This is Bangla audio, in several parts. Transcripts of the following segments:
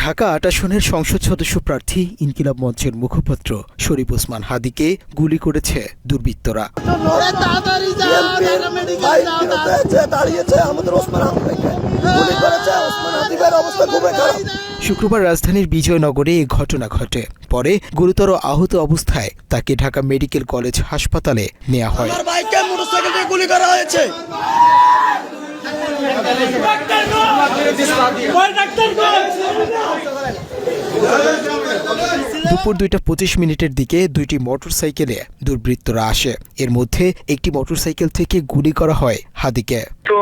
ঢাকা ৮ আসনের সংসদ সদস্য প্রার্থী ইনকিলাব মঞ্চের মুখপাত্র শরীফ ওসমান হাদীকে গুলি করেছে দুর্বৃত্তরা। শুক্রবার রাজধানীর বিজয়নগরে এই ঘটনা ঘটে। পরে গুরুতর আহত অবস্থায় তাকে ঢাকা মেডিকেল কলেজ হাসপাতালে নেওয়া হয়। দুপুর 2:25 দিকে দুইটি মোটরসাইকেলে দুর্বৃত্তরা আসে। এর মধ্যে একটি মোটরসাইকেল থেকে গুলি করা হয় হাদীকে। তো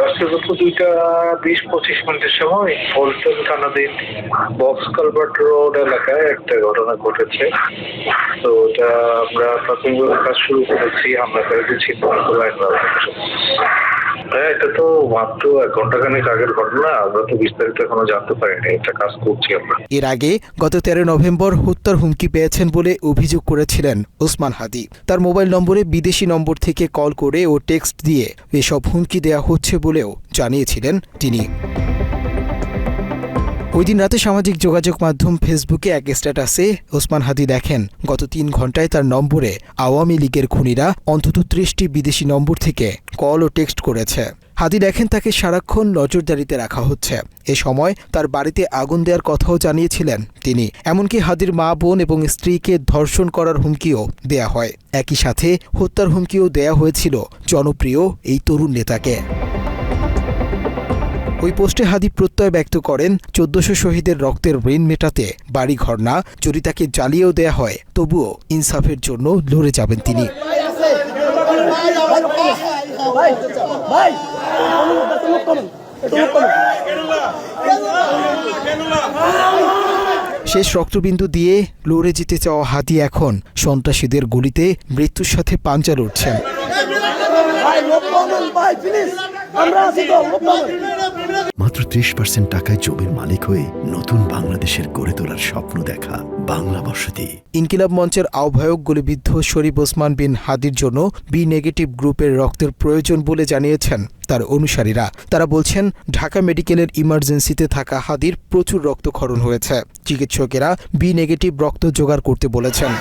আজকে 2:20-25 সময় পল্টন থানাধীন বক্স কালভার্ট রোড এলাকায় একটা ঘটনা ঘটেছে। তো এটা আমরা প্রাথমিকভাবে কাজ শুরু করেছি, আমরা করেছি। এটা তো মাত্র 1 ঘন্টাখানেক আগের ঘটনা, আমরা তো বিস্তারিত এখনো জানতে পারিনি, এটা কাজ করছি আমরা। এর আগে গত 13 নভেম্বর হত্যার হুমকি পেয়েছেন বলে অভিযোগ করেছিলেন ওসমান হাদী। তার মোবাইল নম্বরে বিদেশি নম্বর থেকে কল করে ও টেক্সট দিয়ে এসব হুমকি দেওয়া হচ্ছে বলেও জানিয়েছিলেন তিনি। ওই দিন রাতে সামাজিক যোগাযোগ মাধ্যম ফেসবুকে এক স্ট্যাটাসে ওসমান হাদী লেখেন, গত 3 ঘন্টায় তার নম্বরে আওয়ামী লীগের খুনিরা অন্তত 30টি বিদেশি নম্বর থেকে কল ও টেক্সট করেছে। হাদী লেখেন, তাকে সারাক্ষণ নজরদারিতে রাখা হচ্ছে। এ সময় তার বাড়িতে আগুন দেওয়ার কথাও জানিয়েছিলেন তিনি। এমনকি হাদীর মা, বোন এবং স্ত্রীকে ধর্ষণ করার হুমকিও দেয়া হয়। একই সাথে হত্যার হুমকিও দেয়া হয়েছিল জনপ্রিয় এই তরুণ নেতাকে। ওই পোস্টে হাদী প্রত্যয় ব্যক্ত করেন, 1400 শহীদের রক্তের ঋণ মেটাতে বাড়িঘর না, যদি তাকে জ্বালিয়েও দেয়া হয় তবুও ইনসাফের জন্য লড়ে যাবেন তিনি। শেষ রক্তবিন্দু দিয়ে লড়ে যেতে চাওয়া হাদী এখন সন্ত্রাসীদের গুলিতে মৃত্যুর সাথে পাঞ্জা লড়ছেন। মাত্র 30% টাকায় জমির মালিক হয়ে নতুন বাংলাদেশের গড়ে তোলার স্বপ্ন দেখা বাংলা বসতি। ইনকিলাব মঞ্চের আহ্বায়ক গুলিবিদ্ধ শরীফ ওসমান বিন হাদীর জন্য বি নেগেটিভ গ্রুপের রক্তের প্রয়োজন বলে জানিয়েছেন তার অনুসারীরা। তারা বলছেন, ঢাকা মেডিকেলের ইমার্জেন্সিতে থাকা হাদীর প্রচুর রক্তক্ষরণ হয়েছে। চিকিৎসকেরা বি নেগেটিভ রক্ত জোগাড় করতে বলেছেন।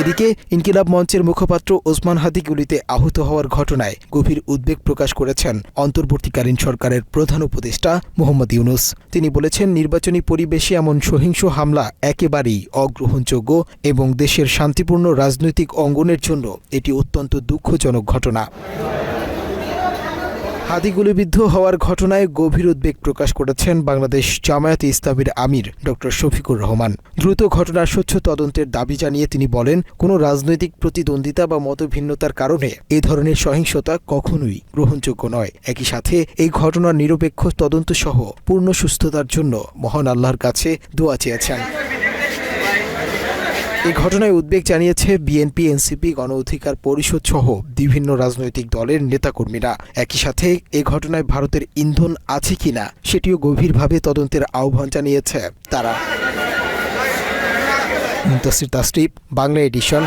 এদিকে ইনকিলাব মঞ্চের মুখপাত্র ওসমান হাদী গুলিতে আহত হওয়ার ঘটনায় গভীর উদ্বেগ প্রকাশ করেছেন অন্তর্বর্তীকালীন সরকারের প্রধান উপদেষ্টা মোহাম্মদ ইউনূস। তিনি বলেছেন, নির্বাচনী পরিবেশে এমন সহিংস হামলা একেবারেই অগ্রহণযোগ্য এবং দেশের শান্তিপূর্ণ রাজনৈতিক অঙ্গনের জন্য এটি অত্যন্ত দুঃখজনক ঘটনা। হাদী গুলিবিদ্ধ হওয়ার ঘটনায় গভীর উদ্বেগ প্রকাশ করেছেন বাংলাদেশ জামায়াতে ইসলামীর আমির ডক্টর শফিকুর রহমান। দ্রুত ঘটনার স্বচ্ছ তদন্তের দাবি জানিয়ে তিনি বলেন, কোনো রাজনৈতিক প্রতিদ্বন্দ্বিতা বা মতভিন্নতার কারণে এ ধরনের সহিংসতা কখনোই গ্রহণযোগ্য নয়। একই সাথে এই ঘটনার নিরপেক্ষ তদন্ত সহ পূর্ণ সুস্থতার জন্য মহান আল্লাহর কাছে দোয়া চেয়েছেন। এই ঘটনায় উদ্বেগ জানিয়েছে বিএনপি, এনসিপি, গণ অধিকার পরিষদ সহ বিভিন্ন রাজনৈতিক দলের নেতাকর্মীরা। একই সাথে এই ঘটনায় ভারতের ইন্ধন আছে কিনা সেটিও গভীরভাবে তদন্তের আহ্বান জানিয়েছে তারা। মুনতাসির তাসরিফ, বাংলা এডিশন।